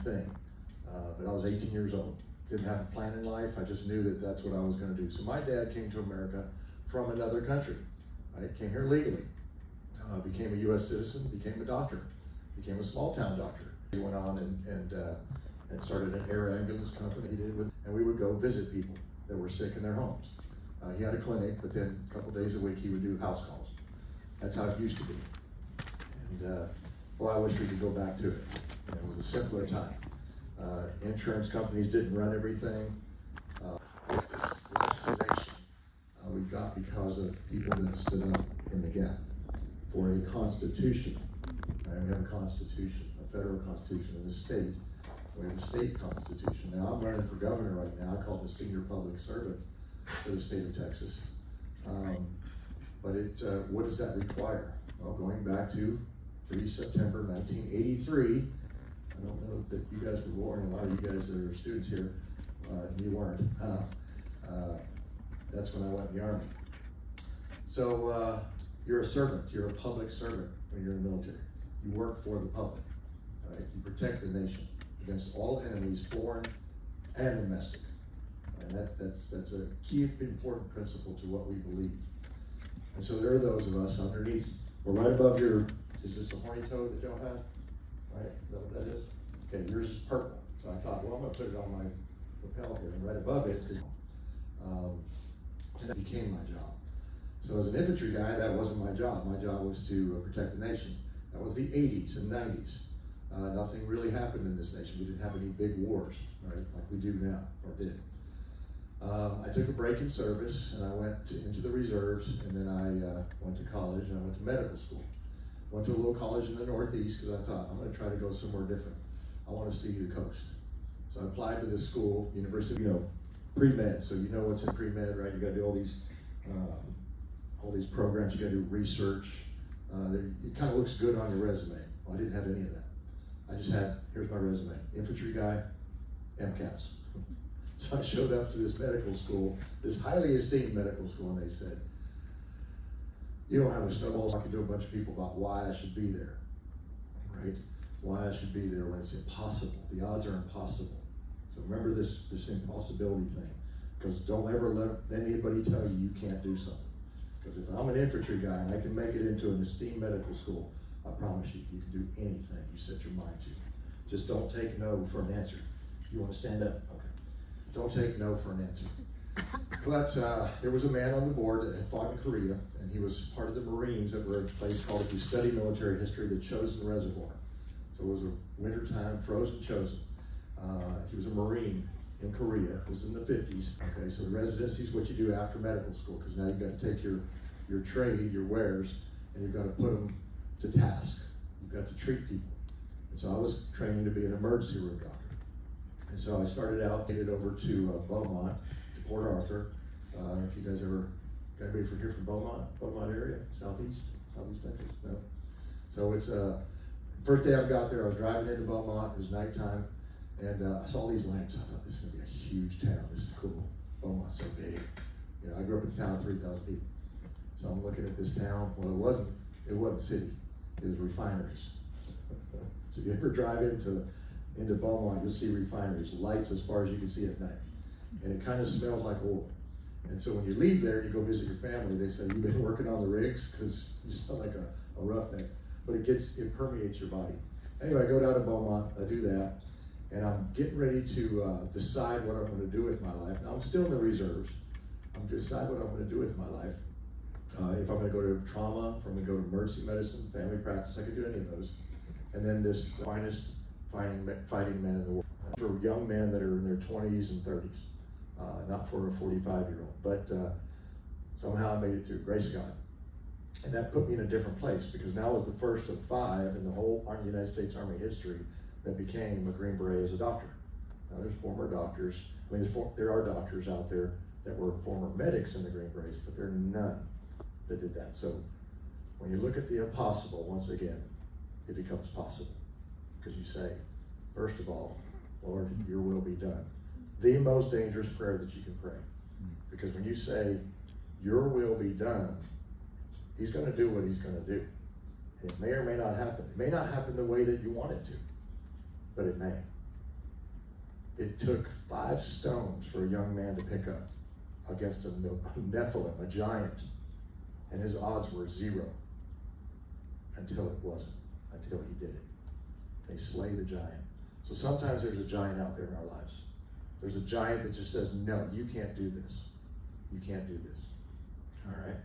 thing. But I was 18 years old. Didn't have a plan in life. I just knew that that's what I was going to do. So my dad came to America from another country. Right? Came here legally. Became a U.S. citizen. Became a doctor. Became a small town doctor. He went on and started an air ambulance company. He did it with, and we would go visit people that were sick in their homes. He had a clinic, but then a couple days a week he would do house calls. That's how it used to be. And boy, I wish we could go back to it. It was a simpler time. Insurance companies didn't run everything. This destination we got because of people that stood up in the gap for a constitution. Right? We have a constitution, a federal constitution in the state. We have a state constitution. Now I'm running for governor right now. I call it the senior public servant for the state of Texas. But what does that require? Well, going back to 3 September 1983, I don't know that you guys were born, a lot of you guys that are students here, you weren't. That's when I went in the Army. So you're a servant, you're a public servant when you're in the military. You work for the public, right? You protect the nation against all enemies, foreign and domestic. And that's a key important principle to what we believe. And so there are those of us underneath, or right above your, is this a horny toad that y'all have? Right, is that what that is? Okay, yours is purple. So I thought, well, I'm gonna put it on my lapel here, and right above it is, and that became my job. So as an infantry guy, that wasn't my job. My job was to protect the nation. That was the 80s and 90s. Nothing really happened in this nation. We didn't have any big wars, right, like we do now, or did. I took a break in service, and I went into the reserves, and then I went to college, and I went to medical school. Went to a little college in the Northeast because I thought, I'm going to try to go somewhere different. I want to see the coast. So I applied to this school, University, pre-med. So you know what's in pre-med, right? You got to do all these programs. You got to do research. It kind of looks good on your resume. Well, I didn't have any of that. I just had, here's my resume. Infantry guy, MCATs. So I showed up to this medical school, this highly esteemed medical school, and they said, you don't have a snowball talking to a bunch of people about why I should be there, right? Why I should be there when it's impossible. The odds are impossible. So remember this impossibility thing, because don't ever let anybody tell you you can't do something. Because if I'm an infantry guy and I can make it into an esteemed medical school, I promise you, you can do anything you set your mind to. Just don't take no for an answer. You want to stand up? Okay. Don't take no for an answer. But there was a man on the board that had fought in Korea, and he was part of the Marines that were at a place called, if you study military history, the Chosin Reservoir. So it was a wintertime, frozen Chosin. He was a Marine in Korea. It was in the 50s. Okay, so the residency is what you do after medical school, because now you've got to take your trade, your wares, and you've got to put them to task. You've got to treat people. And so I was training to be an emergency room doctor. And so I started out, headed over to Beaumont, to Port Arthur. If you guys ever, got anybody from here from Beaumont area, Southeast Texas? No. So it's, first day I got there, I was driving into Beaumont, it was nighttime, and I saw these lights. I thought, this is gonna be a huge town, this is cool. Beaumont's so big. I grew up in a town of 3,000 people. So I'm looking at this town, well it wasn't a city, it was refineries. So if you ever drive into Beaumont, you'll see refineries, lights as far as you can see at night. And it kind of smells like oil. And so when you leave there, you go visit your family, they say, you've been working on the rigs? Because you smell like a roughneck. But it permeates your body. Anyway, I go down to Beaumont, I do that, and I'm getting ready to decide what I'm going to do with my life. Now I'm still in the reserves. I'm deciding what I'm going to do with my life. If I'm going to go to trauma, if I'm going to go to emergency medicine, family practice, I could do any of those. And then this finest fighting men in the world. For young men that are in their 20s and 30s, not for a 45-year-old. But somehow I made it through, grace of God. And that put me in a different place, because now I was the first of 5 in the whole United States Army history that became a Green Beret as a doctor. Now there's former doctors, there are doctors out there that were former medics in the Green Berets, but there are none that did that. So when you look at the impossible, once again, it becomes possible. Because you say, first of all, Lord, your will be done. The most dangerous prayer that you can pray. Because when you say, your will be done, he's going to do what he's going to do. And it may or may not happen. It may not happen the way that you want it to, but it may. It took 5 stones for a young man to pick up against a Nephilim, a giant, and his odds were 0 until it wasn't, until he did it. They slay the giant. So sometimes there's a giant out there in our lives. There's a giant that just says, no, you can't do this. You can't do this. All right?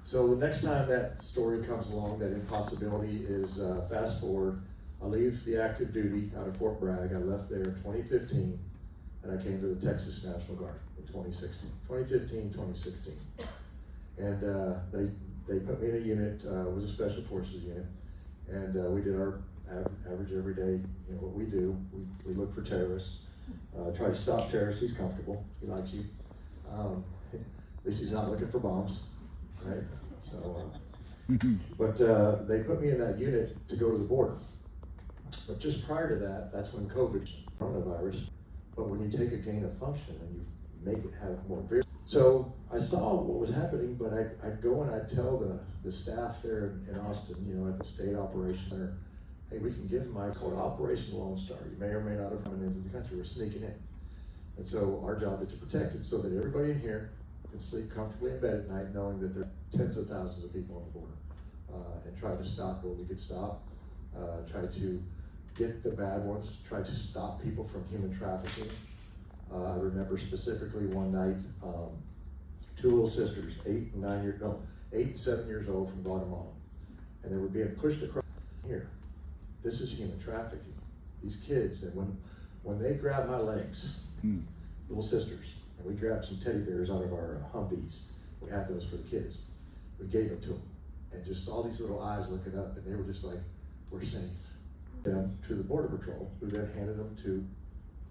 So the next time that story comes along, that impossibility is fast forward. I leave the active duty out of Fort Bragg. I left there in 2015, and I came to the Texas National Guard in 2016. 2015, 2016. And they put me in a unit, it was a special forces unit, and we did our average everyday, what we do. We look for terrorists, try to stop terrorists. He's comfortable, he likes you. At least he's not looking for bombs, right? So, but they put me in that unit to go to the border. But just prior to that, that's when COVID, coronavirus, but when you take a gain of function and you make it have more vigor. So I saw what was happening, but I'd go and I'd tell the staff there in Austin, at the state operations center, hey, we can give them called Operation Lone Star. You may or may not have come into the country. We're sneaking in. And so our job is to protect it so that everybody in here can sleep comfortably in bed at night knowing that there are tens of thousands of people on the border, and try to stop what we could stop, try to get the bad ones, try to stop people from human trafficking. I remember specifically one night, 2 little sisters, 8 and 7 years old from Guatemala, and they were being pushed across here. This is human trafficking. These kids, and when they grabbed my legs, little sisters, and we grabbed some teddy bears out of our Humvees. We had those for the kids. We gave it to them, and just saw these little eyes looking up, and they were just like, we're safe. Them to the Border Patrol, who then handed them to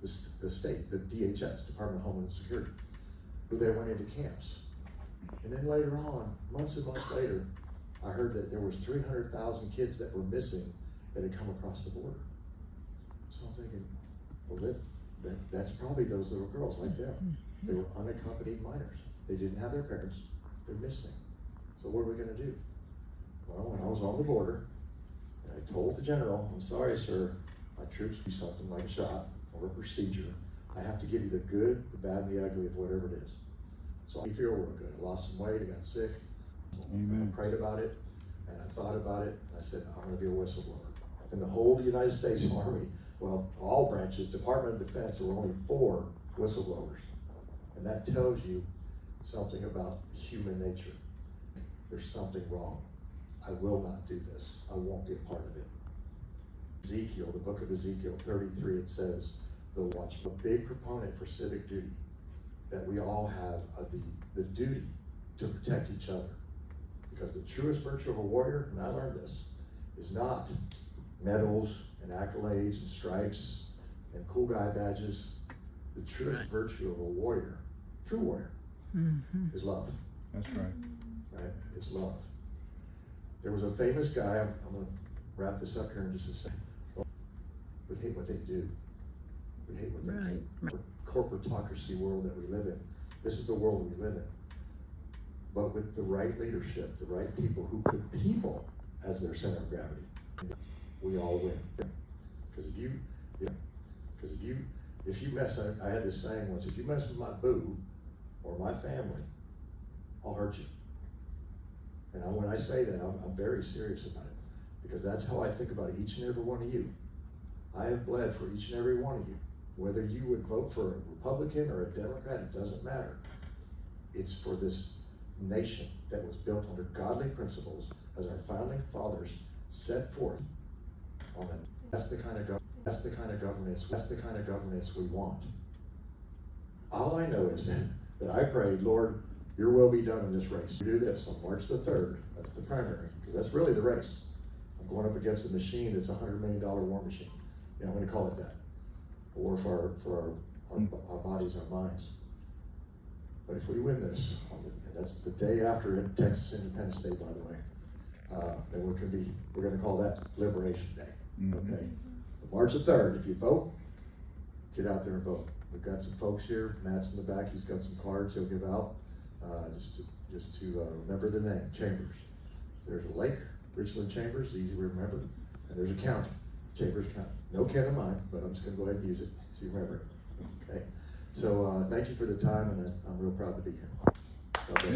the state, the DHS, Department of Homeland Security, who then went into camps. And then later on, months and months later, I heard that there was 300,000 kids that were missing that had come across the border. So I'm thinking, well, that's probably those little girls like them. They were unaccompanied minors. They didn't have their parents. They're missing. So what are we going to do? Well, when I was on the border, and I told the general, I'm sorry, sir, my troops do something like a shot or a procedure. I have to give you the good, the bad, and the ugly of whatever it is. So I feel real good. I lost some weight, I got sick. I prayed about it, and I thought about it, and I said, I'm going to be a whistleblower. In the whole United States Army, well, all branches, Department of Defense, there were only 4 whistleblowers. And that tells you something about human nature. There's something wrong. I will not do this. I won't be a part of it. Ezekiel, the book of Ezekiel 33, it says, a big proponent for civic duty, that we all have the duty to protect each other. Because the truest virtue of a warrior, and I learned this, is not medals and accolades and stripes and cool guy badges. The truest virtue of a warrior, true warrior, is love. That's right. Right? It's love. There was a famous guy, I'm going to wrap this up here in just a second. We hate what they do. We hate what they do. The corporatocracy world that we live in. This is the world we live in. But with the right leadership, the right people who put people as their center of gravity, we all win. Because if you mess, I had this saying once, if you mess with my boo or my family, I'll hurt you. And when I say that, I'm very serious about it, because that's how I think about each and every one of you. I have bled for each and every one of you. Whether you would vote for a Republican or a Democrat, it doesn't matter. It's for this nation that was built under godly principles, as our founding fathers set forth on it. That's the kind of governance we want. All I know is that I prayed, Lord, your will be done in this race. We do this on March the 3rd. That's the primary, because that's really the race. I'm going up against a machine that's a $100 million war machine. I'm going to call it that. A war for our bodies, our minds. But if we win this, and that's the day after Texas Independence Day, by the way, then we're going to call that Liberation Day. Okay. March the 3rd. If you vote, get out there and vote. We've got some folks here. Matt's in the back. He's got some cards he'll give out. Just to remember the name, Chambers. There's a lake, Richland Chambers, easy to remember, and there's a county, Chambers County. No kin of mine, but I'm just going to go ahead and use it so you remember it. Okay. So thank you for the time, and I'm real proud to be here. God bless you.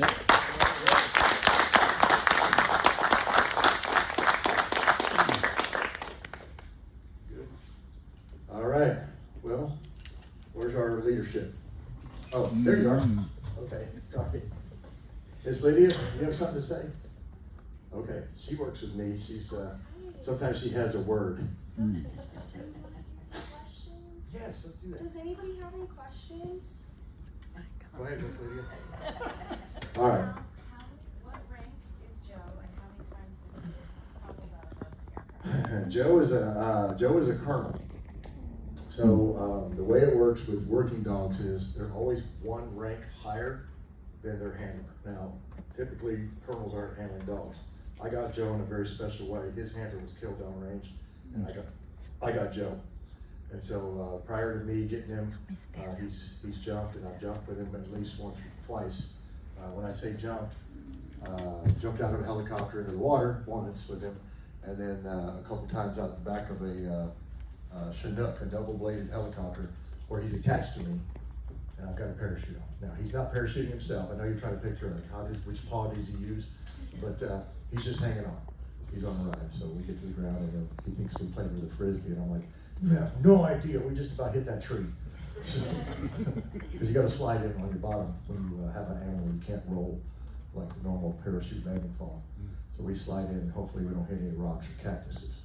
Good. All right. Well, where's our leadership? Oh, there you are. Okay. Sorry. Miss Lydia, you have something to say? Okay. She works with me. She's sometimes she has a word. Yes, let's do that. Does anybody have any questions? Go ahead, Miss Lydia. All right. What rank is Joe, and how many times has he traveled out of the aircraft? Joe is a colonel. So the way it works with working dogs is they're always one rank higher than their handler. Now, typically colonels aren't handling dogs. I got Joe in a very special way. His handler was killed downrange, and I got Joe. And so prior to me getting him, he's jumped, and I've jumped with him at least once or twice. When I say jumped out of a helicopter into the water once with him, and then a couple times out the back of a Chinook, a double-bladed helicopter, where he's attached to me, and I've got a parachute on. Now, he's not parachuting himself. I know you're trying to picture like which paw does he use, but he's just hanging on. He's on the ride, so we get to the ground, and he thinks we're playing with a frisbee, and I'm like, you have no idea, we just about hit that tree. Because you got to slide in on your bottom when you have an animal you can't roll like a normal parachute landing fall. So we slide in, and hopefully we don't hit any rocks or cactuses.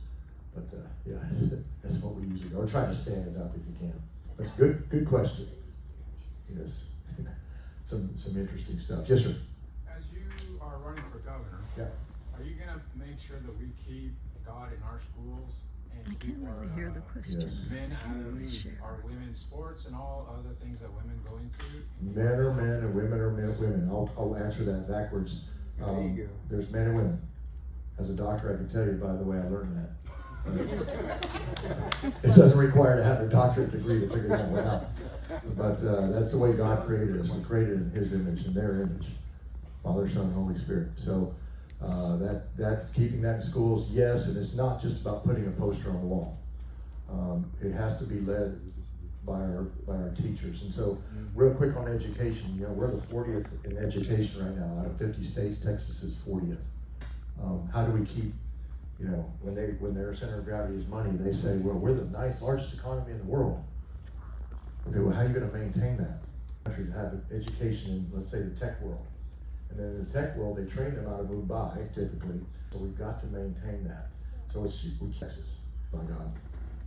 But yeah, that's what we usually do. Or try to stand it up if you can. But good question. Yes, some interesting stuff. Yes, sir. As you are running for governor, Yeah. are you going to make sure that we keep God in our schools and I keep can't our really hear the question. Yes. men out of Share. our women's sports and all other things that women go into? Men are men and women are women. I'll answer that backwards. There you go. There's men and women. As a doctor, I can tell you, by the way, I learned that. It doesn't require to have a doctorate degree to figure that one out. But that's the way God created us. We created in His image, in their image. Father, Son, Holy Spirit. So that's keeping that in schools, yes, and it's not just about putting a poster on the wall. It has to be led by our teachers. And so, real quick on education, we're the 40th in education right now. Out of 50 states, Texas is 40th. How do we keep, when their center of gravity is money, they say, well, we're the 9th largest economy in the world. Okay, well, how are you going to maintain that? Countries that have education in, let's say, the tech world. And then in the tech world, they train them out of Mumbai, typically. So we've got to maintain that. So we Texas, by God.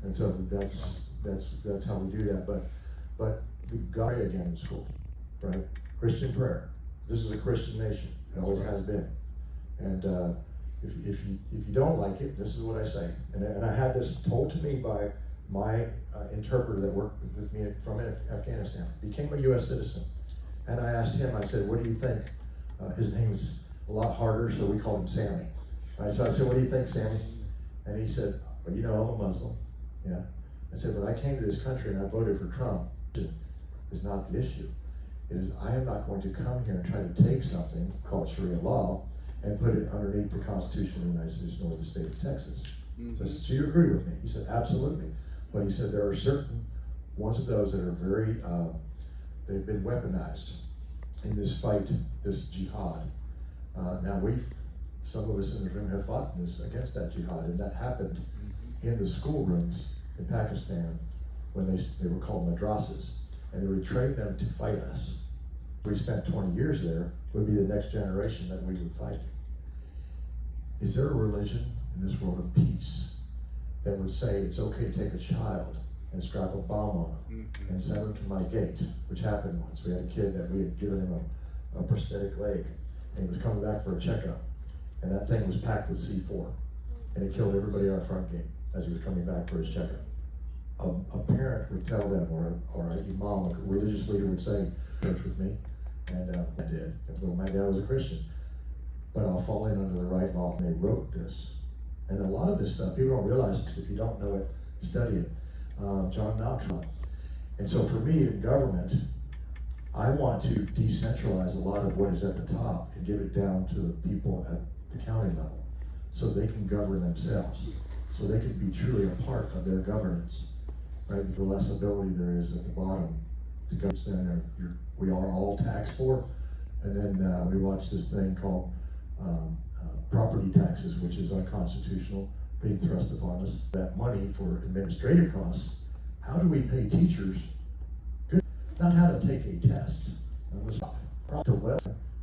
And so that's how we do that. But the God again in schools, right? Christian prayer. This is a Christian nation. It always has been. And if you don't like it, this is what I say. And I had this told to me by my interpreter that worked with me from Afghanistan. Became a U.S. citizen. And I asked him, I said, what do you think? His name is a lot harder, so we called him Sammy. Right, so I said, what do you think, Sammy? And he said, well, I'm a Muslim. Yeah. I said, but I came to this country and I voted for Trump. Is not the issue. It is I am not going to come here and try to take something called Sharia law and put it underneath the Constitution of the United States nor the state of Texas. So I said, so you agree with me? He said, absolutely. But he said, there are certain ones of those that are very, they've been weaponized in this fight, this jihad. Now some of us in the room have fought against that jihad, and that happened in the schoolrooms in Pakistan when they were called madrasas, and they would train them to fight us. We spent 20 years there, would be the next generation that we would fight. Is there a religion in this world of peace that would say it's okay to take a child and strap a bomb on him and send him to my gate, which happened once. We had a kid that we had given him a prosthetic leg, and he was coming back for a checkup, and that thing was packed with C4, and it killed everybody at our front gate as he was coming back for his checkup. A parent would tell them, or an imam, a religious leader would say, church with me, and I did. Well, my dad was a Christian, but I'll fall in under the right law. And they wrote this, and a lot of this stuff people don't realize, because if you don't know it, study it. John Malcolm. And so for me in government, I want to decentralize a lot of what is at the top and give it down to the people at the county level so they can govern themselves. so they can be truly a part of their governance, right? The less ability there is at the bottom to go, then we are all taxed for. And then we watch this thing called property taxes, which is unconstitutional, being thrust upon us. That money for administrative costs, how do we pay teachers? Good, not how to take a test. To well,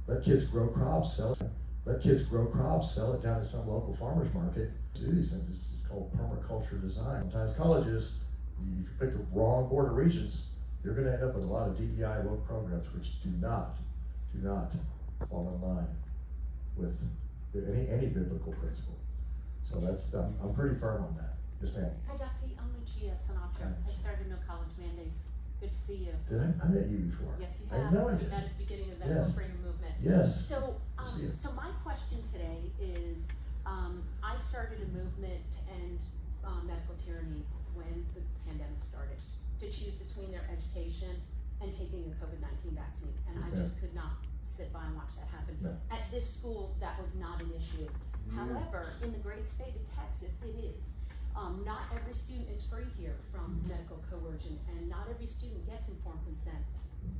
let kids grow crops, sell it. Let kids grow crops, sell it down to some local farmer's market. Do these things. This is called permaculture design. Sometimes colleges, if you pick the wrong board of regents, you're going to end up with a lot of DEI woke programs which do not fall in line with any biblical principle. So that's I'm pretty firm on that. Yes, ma'am. Hi, Dr. I'm Lucia Sinatra. I started No College Mandates. Good to see you. Did I met you before? Yes, you I have. know I We did. met at the beginning of that Yes. freedom movement. Yes. So, See you. so my question today is, I started a movement to end medical tyranny when the pandemic started, to choose between their education and taking the COVID-19 vaccine, and I Yeah. just could not sit by and watch that happen. No. At this school, that was not an issue. However, in the great state of Texas, it is. Not every student is free here from medical coercion, and not every student gets informed consent.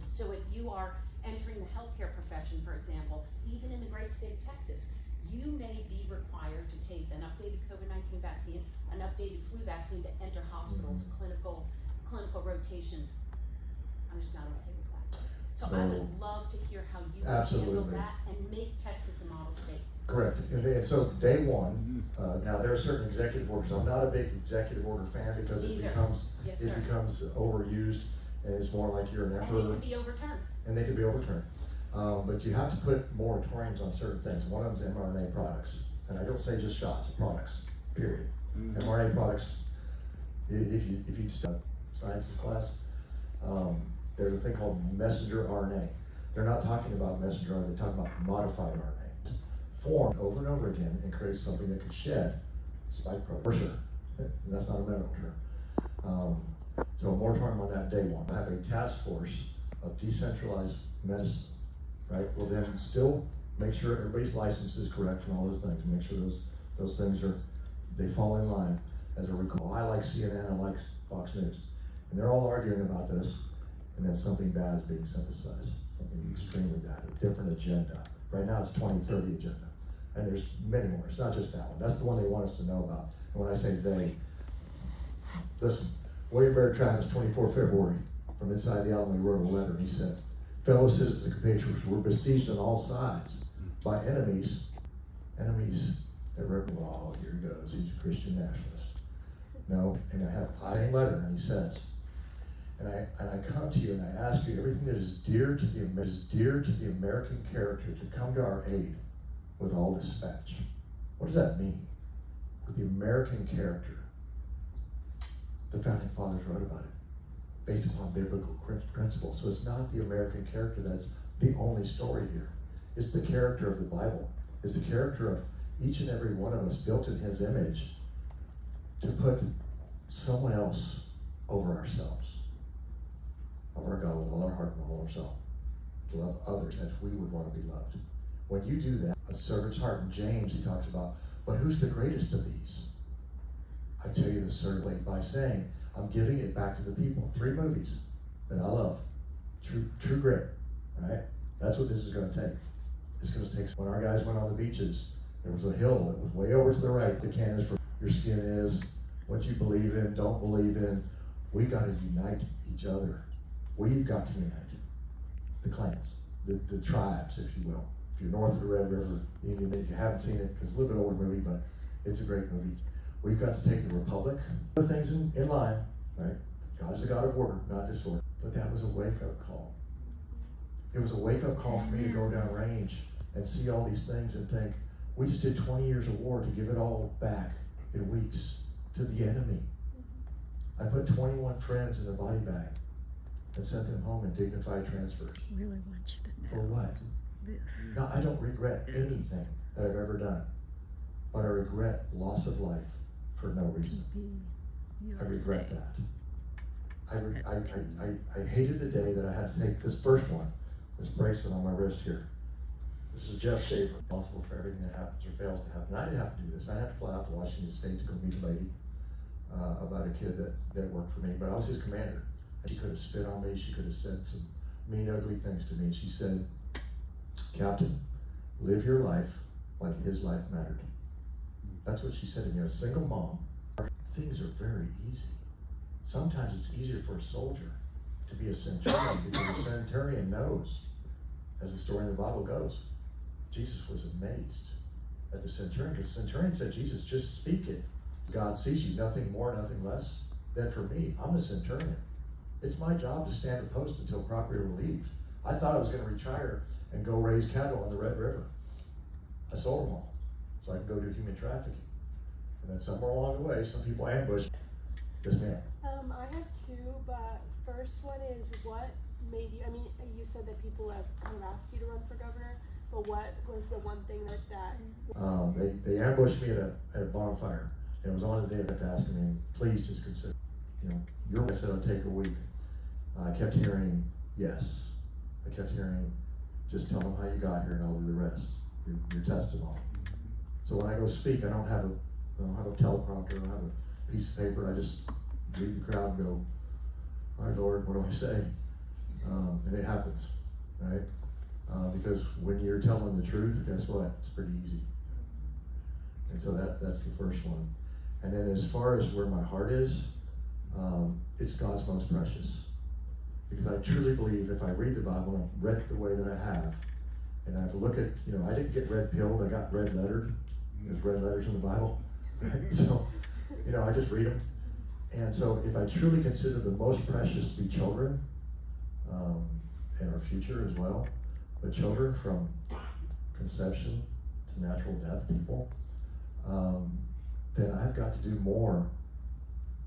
So if you are entering the healthcare profession, for example, even in the great state of Texas, you may be required to take an updated COVID-19 vaccine, an updated flu vaccine to enter hospitals, clinical rotations. I'm just not okay with that. So I would love to hear how you would handle Absolutely. that and make Texas a model state. Correct. And so day one, now there are certain executive orders. I'm not a big executive order fan because it Either. becomes Yes, sir. overused, and it's more like you're an And emperor. it can be overturned. And they can be overturned. But you have to put moratoriums on certain things. One of them is mRNA products. And I don't say just shots, products, period. mRNA products, if you study sciences class, there's a thing called messenger RNA. They're not talking about messenger RNA, they're talking about modified RNA. Formed over and over again and creates something that can shed spike protein. For sure. And that's not a medical term. So a moratorium on that day one. I have a task force of decentralized medicine, right? Well, then still make sure everybody's license is correct and all those things. Make sure those things they fall in line as a recall. I like CNN, I like Fox News. And they're all arguing about this, and then something bad is being synthesized. Something extremely bad, a different agenda. Right now it's 2030 agenda. And there's many more. It's not just that one. That's the one they want us to know about. And when I say they, listen, William Baird Travis, 24 February, from inside the Alamo, he wrote a letter and he said, fellow citizens and compatriots, we're besieged on all sides by enemies that represent, oh, here he goes, he's a Christian nationalist. No, and I have a same letter, and he says, and I come to you and I ask you everything that is dear to the American character to come to our aid with all dispatch. What does that mean? With the American character. The founding fathers wrote about it, based upon biblical principles. So it's not the American character that's the only story here. It's the character of the Bible. It's the character of each and every one of us built in His image to put someone else over ourselves. Love our God with all our heart and all our soul. To love others as we would want to be loved. When you do that, a servant's heart. In James, he talks about, but who's the greatest of these? I tell you the servant by saying, I'm giving it back to the people. 3 movies that I love. True Grit, right? That's what this is going to take. It's going to take, when our guys went on the beaches, there was a hill that was way over to the right. The cannons for your skin is, what you believe in, don't believe in. We got to unite each other. We've got to unite the clans, the tribes, if you will. If you're north of the Red River, Indian, if you haven't seen it, because it's a little bit older movie, but it's a great movie. We've got to take the republic, put things in line, right? God is a God of order, not disorder. But that was a wake-up call. It was a wake-up call for me to go down range and see all these things and think, we just did 20 years of war to give it all back in weeks to the enemy. I put 21 friends in a body bag and sent them home in dignified transfers. Really want you to know For what? this. Now, I don't regret anything that I've ever done, but I regret loss of life for no reason. I regret that. I hated the day that I had to take this first one, this bracelet on my wrist here. This is Jeff Schaefer, responsible for everything that happens or fails to happen. I didn't have to do this. I had to fly out to Washington State to go meet a lady about a kid that worked for me, but I was his commander. And she could have spit on me. She could have said some mean, ugly things to me. She said, Captain, live your life like his life mattered. That's what she said to me. As a single mom, things are very easy. Sometimes it's easier for a soldier to be a centurion because the centurion knows, as the story in the Bible goes, Jesus was amazed at the centurion because the centurion said, Jesus, just speak it. God sees you, nothing more, nothing less than for me. I'm a centurion. It's my job to stand a post until properly relieved. I thought I was going to retire and go raise cattle on the Red River. I sold them all so I could go do human trafficking. And then somewhere along the way, some people ambushed. Yes, ma'am. I have two, but first one is what made you, I mean, you said that people have kind of asked you to run for governor, but what was the one thing that They ambushed me at a bonfire. And it was on the day that I asked me, please just consider, I said it'll take a week. I kept hearing, yes. I kept hearing, just tell them how you got here and I'll do the rest, your testimony. So when I go speak, I don't have a teleprompter, I don't have a piece of paper, I just read the crowd and go, all right, Lord, what do I say? And it happens, right? Because when you're telling the truth, guess what? It's pretty easy. And so that's the first one. And then as far as where my heart is, it's God's most precious. Because I truly believe if I read the Bible and read it the way that I have, and I have to look at, I didn't get red pilled, I got red lettered. There's red letters in the Bible. Right? So, I just read them. And so if I truly consider the most precious to be children, and our future as well, but children from conception to natural death people, then I've got to do more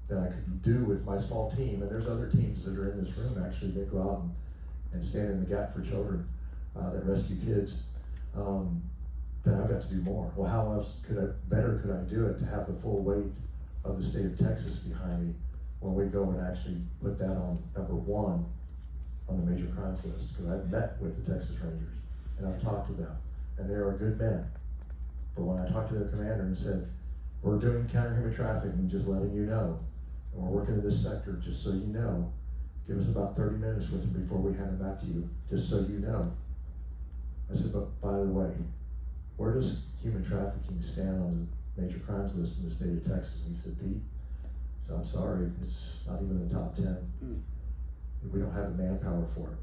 than I could do with my small team. And there's other teams that are in this room actually that go out and stand in the gap for children, that rescue kids. Then I've got to do more. Well, how else could I do it to have the full weight of the state of Texas behind me when we go and actually put that on number one on the major crimes list? Because I've met with the Texas Rangers and I've talked to them, and they are good men. But when I talked to their commander and said, we're doing counter-human trafficking, just letting you know, and we're working in this sector, just so you know, give us about 30 minutes with them before we hand it back to you, just so you know. I said, but by the way, where does human trafficking stand on the major crimes list in the state of Texas? And he said, Pete, so I'm sorry, it's not even in the top 10. We don't have the manpower for it.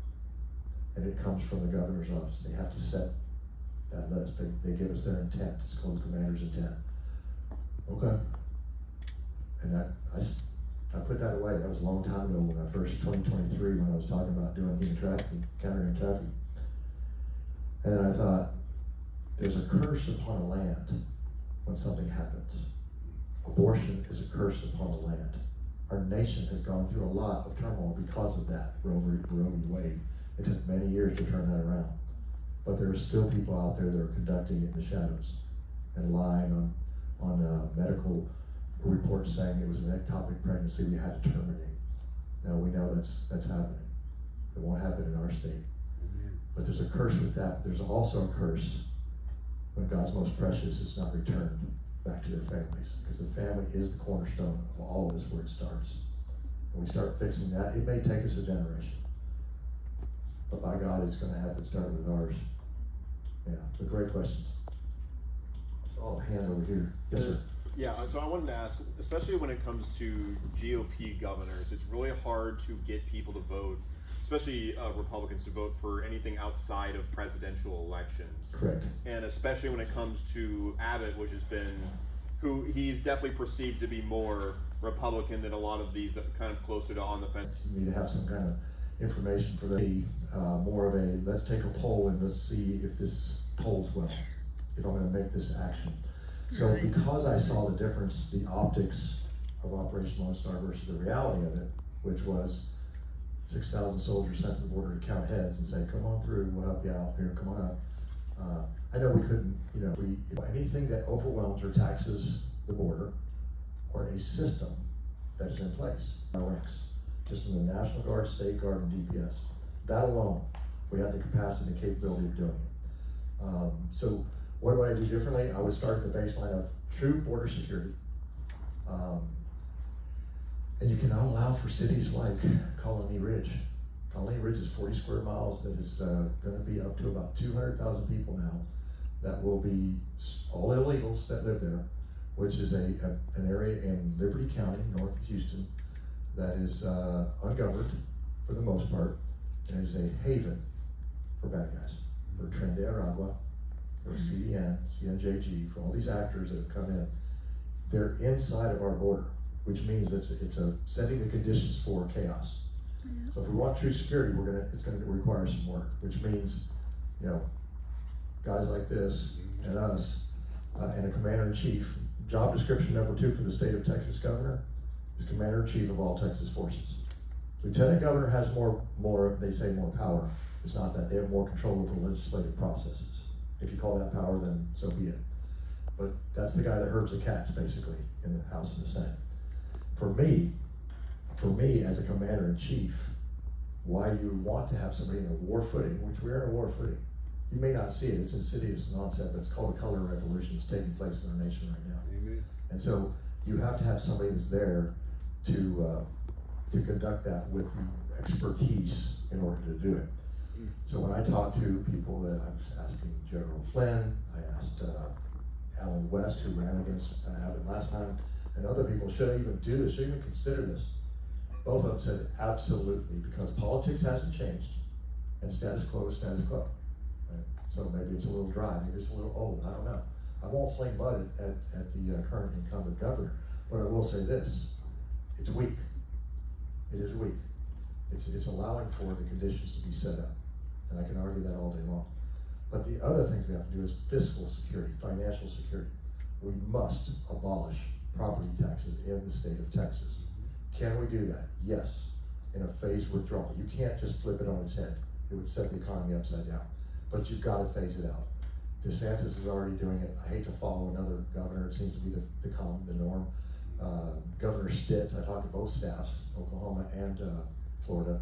And it comes from the governor's office. They have to set that list. They give us their intent. It's called the commander's intent. Okay. And I put that away. That was a long time ago when I first, 2023, when I was talking about doing human trafficking, countering trafficking. And then I thought, there's a curse upon a land when something happens. Abortion is a curse upon the land. Our nation has gone through a lot of turmoil because of that, Roe v. Wade. It took many years to turn that around. But there are still people out there that are conducting it in the shadows and lying on medical reports saying it was an ectopic pregnancy we had to terminate. Now we know that's happening. It won't happen in our state. But there's a curse with that. There's also a curse when God's most precious is not returned back to their families, because the family is the cornerstone of all of this where it starts. When we start fixing that, it may take us a generation, but by God, it's going to have to start with ours. Yeah, but great questions. So hand over here. Yes, sir. Yeah, so I wanted to ask, especially when it comes to GOP governors, it's really hard to get people to vote, especially Republicans, to vote for anything outside of presidential elections. Correct. And especially when it comes to Abbott, which has been, he's definitely perceived to be more Republican than a lot of these kind of closer to on the fence. You need to have some kind of information for more of a, let's take a poll and let's see if this polls well, if I'm going to make this action. So because I saw the difference, the optics of Operation Lone Star versus the reality of it, which was 6,000 soldiers sent to the border to count heads and say, come on through, we'll help you out here, come on up. I know we couldn't, anything that overwhelms or taxes the border or a system that is in place, our ranks, just in the National Guard, State Guard, and DPS. That alone, we have the capacity and capability of doing it. So what would I do differently? I would start at the baseline of true border security. And you cannot allow for cities like Colony Ridge. Colony Ridge is 40 square miles that is going to be up to about 200,000 people now. That will be all illegals that live there, which is an area in Liberty County, north of Houston, that is ungoverned for the most part, and it is a haven for bad guys, for Tren de Aragua, for CDN, CNJG, for all these actors that have come in. They're inside of our border, which means it's setting the conditions for chaos. So if we want true security, it's going to require some work, which means, guys like this and us and a commander-in-chief. Job description number 2 for the state of Texas governor is commander-in-chief of all Texas forces. Lieutenant governor has more, they say more power. It's not that. They have more control over legislative processes. If you call that power, then so be it. But that's the guy that herds the cats, basically, in the House and the Senate. For me, as a commander-in-chief, why you want to have somebody in a war footing, which we're in a war footing. You may not see it, it's insidious and onset, but it's called a color revolution. It's taking place in our nation right now. Amen. And so you have to have somebody that's there to conduct that with the expertise in order to do it. So when I talk to people that I was asking General Flynn, I asked Alan West, who ran against Abbott last time, and other people, should I even do this? Should I even consider this? Both of them said absolutely, because politics hasn't changed, and status quo is status quo. Right? So maybe it's a little dry, maybe it's a little old, I don't know. I won't sling mud at the current incumbent governor, but I will say this, it's weak. It is weak. It's allowing for the conditions to be set up, and I can argue that all day long. But the other things we have to do is fiscal security, financial security. We must abolish property taxes in the state of Texas. Can we do that? Yes, in a phased withdrawal. You can't just flip it on its head. It would set the economy upside down. But you've got to phase it out. DeSantis is already doing it. I hate to follow another governor. It seems to be the norm. Governor Stitt, I talked to both staffs, Oklahoma and Florida,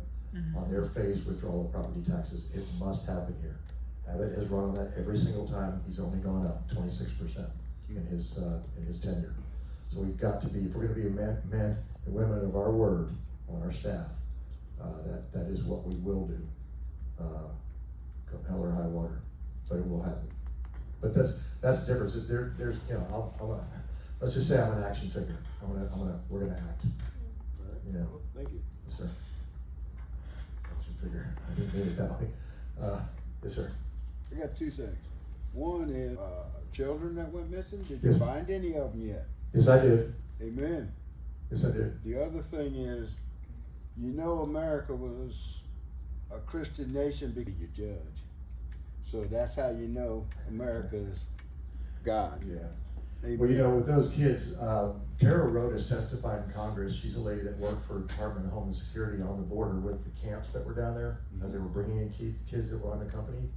on their phased withdrawal of property taxes. It must happen here. Abbott has run on that every single time. He's only gone up 26% in his tenure. So we've got to be, if we're going to be men and women of our word on our staff, that is what we will do, come hell or high water. But it will happen. But that's the difference. There's let's just say I'm an action figure. We're gonna act. Right. Thank you. Yes, sir. Action figure. I didn't mean it that way. Yes, sir. I got 2 things. One is children that went missing. Did Yes. you find any of them yet? Yes, I did. Amen. Yes, I did. The other thing is, America was a Christian nation because you judge. So that's how you know America's God. Yeah. Amen. Well, with those kids, Tara Rhodes has testified in Congress. She's a lady that worked for Department of Homeland Security on the border with the camps that were down there as they were bringing in kids that were unaccompanied.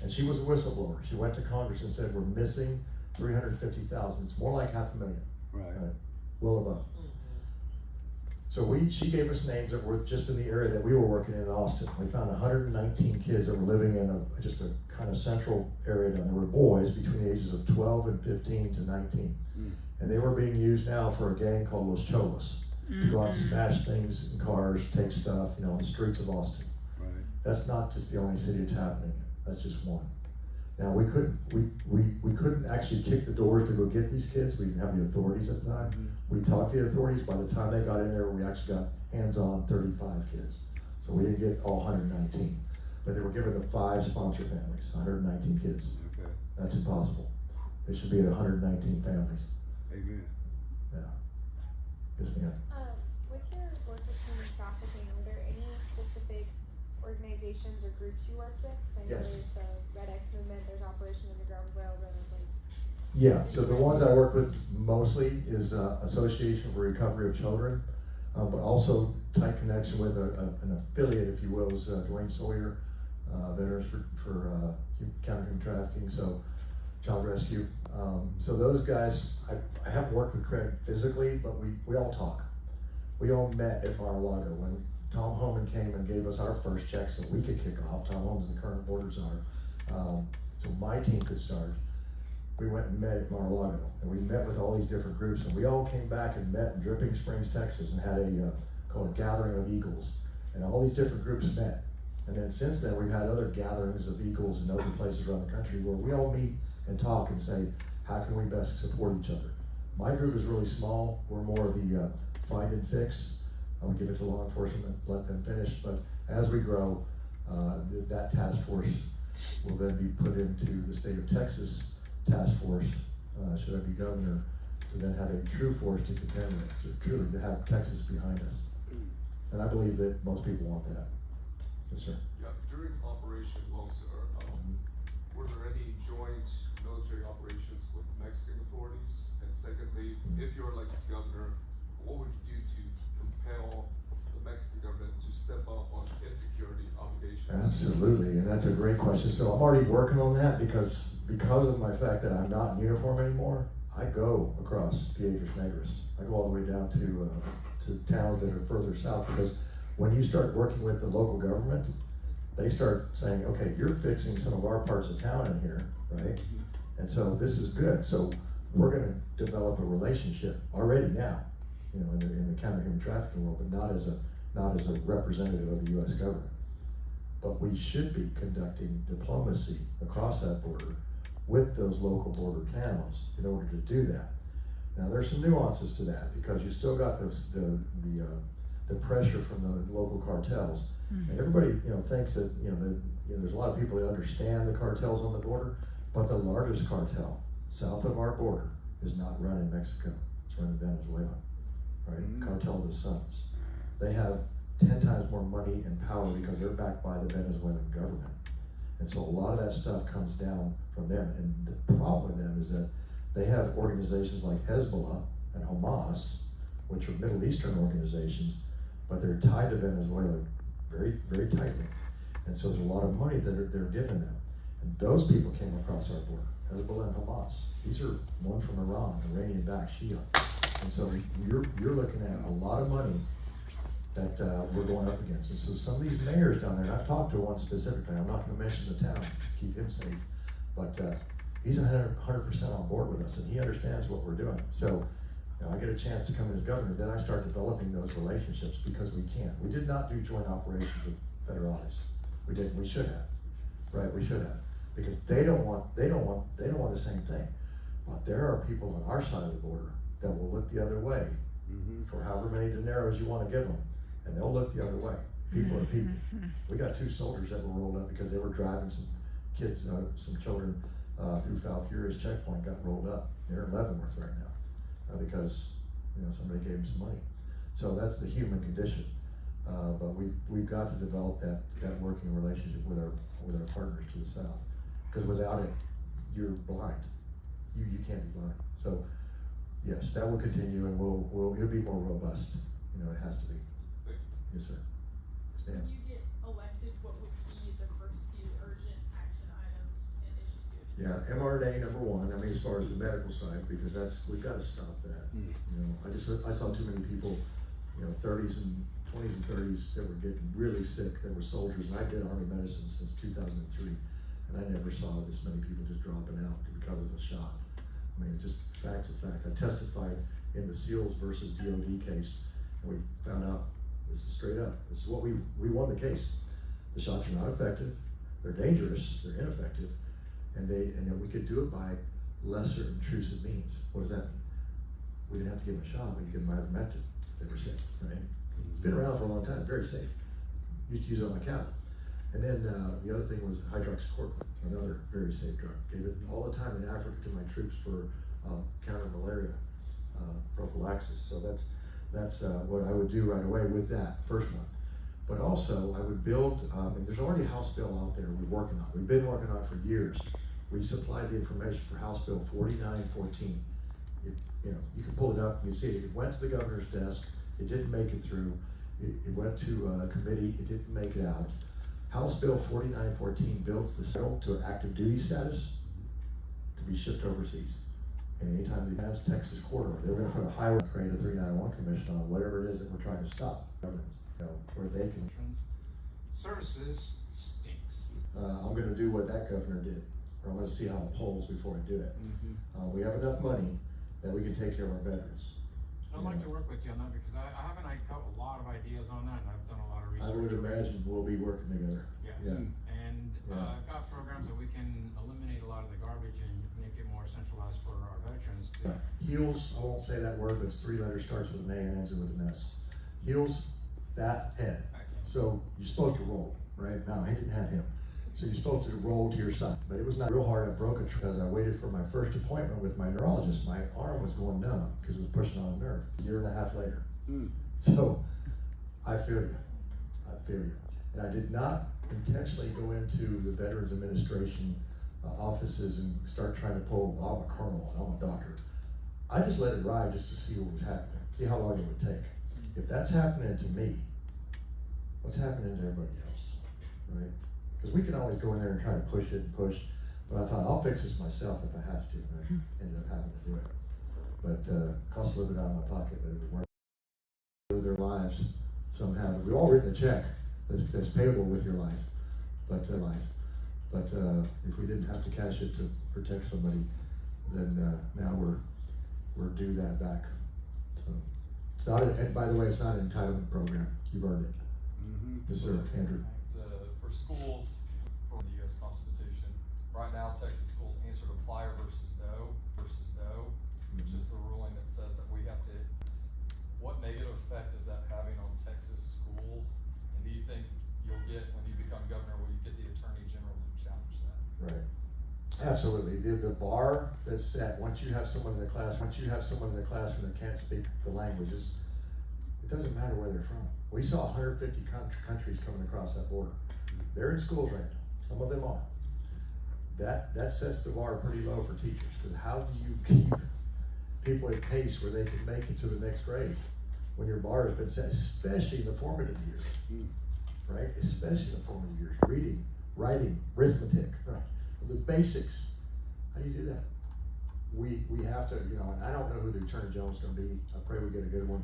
And she was a whistleblower. She went to Congress and said, we're missing 350,000. It's more like 500,000. Right. Well above. So she gave us names that were just in the area that we were working in Austin. We found 119 kids that were living in just a kind of central area down there. Were boys between the ages of 12 and 15 to 19. And they were being used now for a gang called Los Cholos to go out and smash things in cars, take stuff, on the streets of Austin. Right. That's not just the only city it's happening in. That's just one. Now we couldn't actually kick the doors to go get these kids. We didn't have the authorities at the time. We talked to the authorities. By the time they got in there, we actually got hands-on 35 kids. So we didn't get all 119. But they were given to 5 sponsor families, 119 kids. Okay. That's impossible. They should be at 119 families. Amen. Yeah. Yes, ma'am. With your work with human trafficking, are there any specific organizations or groups you work with? 'Cause I know Yes. there's the Red X movement, there's Operation Underground Railroad, Yeah, so the ones I work with mostly is Association for Recovery of Children, but also tight connection with an affiliate, if you will, is Dwayne Sawyer, Veterans for Counter Human Trafficking, so Child Rescue. So those guys, I haven't worked with Craig physically, but we all talk. We all met at Mar-a-Lago when Tom Homan came and gave us our first check so we could kick off. Tom Homan's the current border czar. so my team could start, we went and met at Mar-a-Lago, and we met with all these different groups, and we all came back and met in Dripping Springs, Texas, and had a called a Gathering of Eagles, and all these different groups met. And then since then, we've had other gatherings of Eagles in other places around the country where we all meet and talk and say, how can we best support each other? My group is really small. We're more of the find and fix. I would give it to law enforcement and let them finish, but as we grow, that task force will then be put into the state of Texas task force, should I be governor, to then have a true force to contend with, to truly to have Texas behind us. And I believe that most people want that. Yes, sir. Yeah, during Operation Lone Star, were there any joint military operations with Mexican authorities? And secondly, if you're like governor, what would you do to compel the Mexican government to step up on insecurity obligations? Absolutely, and that's a great question. So I'm already working on that because of my fact that I'm not in uniform anymore. I go across Piedras Negras. I go all the way down to towns that are further south, because when you start working with the local government, they start saying, okay, you're fixing some of our parts of town in here, right? And so this is good. So we're going to develop a relationship already now, you know, in the counter-human trafficking world, but not as a representative of the U.S. government. But we should be conducting diplomacy across that border with those local border towns in order to do that. Now there's some nuances to that, because you still got the pressure from the local cartels, and everybody thinks that there's a lot of people that understand the cartels on the border, but the largest cartel south of our border is not run in Mexico; it's run in Venezuela, right? Cartel of the Suns. They have 10 times more money and power because they're backed by the Venezuelan government. And so a lot of that stuff comes down from them. And the problem with them is that they have organizations like Hezbollah and Hamas, which are Middle Eastern organizations, but they're tied to Venezuela very, very tightly. And so there's a lot of money that they're giving them. And those people came across our border, Hezbollah and Hamas. These are one from Iran, Iranian-backed Shia. And so you're looking at a lot of money that we're going up against. And so some of these mayors down there, and I've talked to one specifically, I'm not going to mention the town to keep him safe, but he's 100% on board with us, and he understands what we're doing. So I get a chance to come in as governor, then I start developing those relationships, because we can. We did not do joint operations with federales. We didn't. We should have, right? We should have, because they don't want the same thing. But there are people on our side of the border that will look the other way for however many dineros you want to give them, and they'll look the other way. People are people. We got 2 soldiers that were rolled up because they were driving some kids, some children through Falfurrias checkpoint, got rolled up. They're in Leavenworth right now because somebody gave them some money. So that's the human condition. But we've got to develop that working relationship with our partners to the south, because without it, you're blind. You can't be blind. So yes, that will continue, and it'll be more robust. It has to be. Yes, sir. Yes, ma'am. When you get elected, what would be the first few urgent action items and issues you would address? Yeah, mRNA number one. I mean, as far as the medical side, because we've got to stop that. I saw too many people, 30s and 20s and 30s that were getting really sick, that were soldiers, and I did Army medicine since 2003, and I never saw this many people just dropping out because of a shot. I mean, it's just facts of fact. I testified in the SEALs versus DOD case, and we found out this is straight up. This is what we won the case. The shots are not effective. They're dangerous. They're ineffective, and then we could do it by lesser intrusive means. What does that mean? We didn't have to give them a shot. We could give them ivermectin if they were sick. Right? It's been around for a long time. It's very safe. Used to use it on my cattle. And then the other thing was hydroxychloroquine, another very safe drug. Gave it all the time in Africa to my troops for counter malaria prophylaxis. So that's what I would do right away with that first one. But also I would build, and there's already a House bill out there we're working on. We've been working on it for years. We supplied the information for House Bill 4914. You can pull it up and you see it. It went to the governor's desk. It didn't make it through. It went to a committee. It didn't make it out. House Bill 4914 builds the cell to active duty status to be shipped overseas. And anytime the Advanced Texas corridor, they're going to put a highway, create a 391 commission on whatever it is that we're trying to stop. Where they can. Services stinks. I'm going to do what that governor did. or I'm gonna see how it polls before I do it. We have enough money that we can take care of our veterans. I'd like to work with you on that because I have a lot of ideas on that, and I've done a lot of research. I would imagine we'll be working together. Yes. Yeah. And Yeah. I've got programs that we can eliminate a lot of the garbage and make it more centralized for our veterans too. Heals, I won't say that word, but it's 3 letters, starts with an A and ends with an S. Heals that head. So you're supposed to roll, right? Now, I didn't have him. So you're supposed to roll to your side. But it was not real hard. I broke it because I waited for my first appointment with my neurologist. My arm was going numb because it was pushing on a nerve. A year and a half later. So I feel you. I feel you. And I did not intentionally go into the Veterans Administration offices and start trying to pull, well, I'm a colonel and I'm a doctor. I just let it ride just to see what was happening, see how long it would take. If that's happening to me, what's happening to everybody else, right? Because we can always go in there and try to push it and push, but I thought, I'll fix this myself if I have to, and I ended up having to do it. But cost a little bit out of my pocket, but it was worth it. Live their lives somehow. We've all written a check that's payable with your life, but if we didn't have to cash it to protect somebody, then now we're due that back. So it's not, and by the way, it's not an entitlement program. You've earned it. Yes, sir, Andrew. For schools, for the U.S. Constitution, right now Texas schools answer to apply versus no, which is the ruling that says that we have to. What negative effect is that having on Texas schools? And do you think you'll get, when you become governor, will you get the Attorney General to challenge that? Right. Absolutely. The bar that's set, once you have someone in the classroom that can't speak the languages, it doesn't matter where they're from. We saw 150 countries coming across that border. They're in schools right now. Some of them are. That sets the bar pretty low for teachers, because how do you keep people at pace where they can make it to the next grade when your bar has been set, especially in the formative years, right? Especially in the formative years. Reading, writing, arithmetic, right? The basics. How do you do that? We have to, and I don't know who the Attorney General is going to be. I pray we get a good one.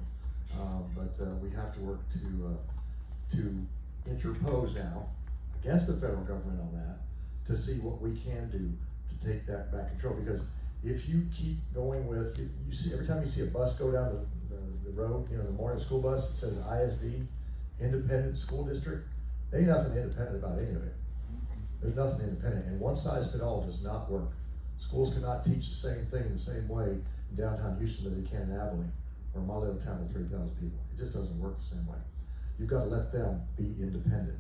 But we have to work to interpose now against the federal government on that to see what we can do to take that back control. Because if you keep going with, you see every time you see a bus go down the road, the morning school bus, it says ISD, Independent School District. There ain't nothing independent about any of it. There's nothing independent, and one size fit all does not work. Schools cannot teach the same thing in the same way in downtown Houston that they can in Abilene, or my little town with 3,000 people. It just doesn't work the same way. You've got to let them be independent.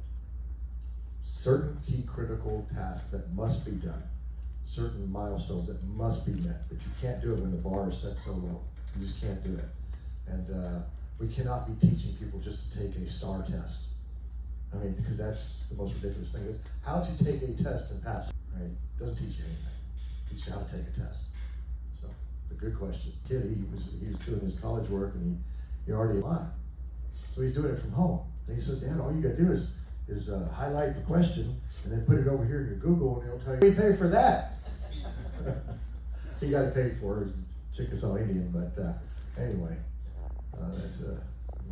Certain key critical tasks that must be done, certain milestones that must be met, but you can't do it when the bar is set so low. You just can't do it. And we cannot be teaching people just to take a STAR test. I mean, because that's the most ridiculous thing is how to take a test and pass it, right? It doesn't teach you anything. It teaches you how to take a test. So, a good question. Kid, he was doing his college work and he already applied. So he's doing it from home. And he says, Dad, all you gotta do is highlight the question and then put it over here in your Google and it'll tell you, we pay for that. He got it paid for, he's Chickasaw Indian, but anyway, that's a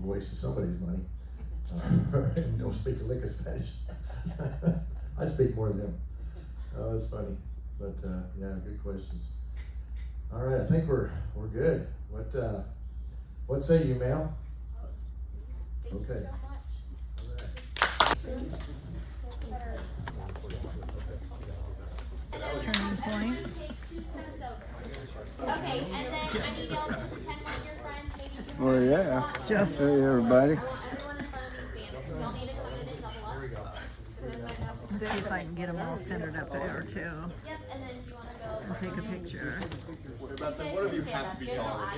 waste of somebody's money. Don't speak a lick of Spanish. I speak more than them. Oh, that's funny. But yeah, good questions. All right, I think we're good. What say you, ma'am? Thank Okay. you so much. Turning point. Take 2 steps over. Okay, and then I need y'all to pretend like your friends, maybe some Oh yeah. Joe. Hey everybody. I want everyone in front of these banners. Y'all need to come in and double up. See if I can get them all centered up there too. Yep, and then do you want to go? And take a picture. One of you has to be taller.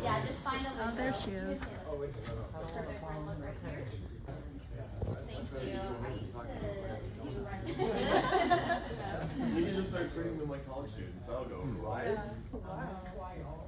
Yeah, just find a window. Oh, there she is. Perfect, right, look right here. Thank you. I used to do right. You can just start treating them like college students. That'll go over well. Wow.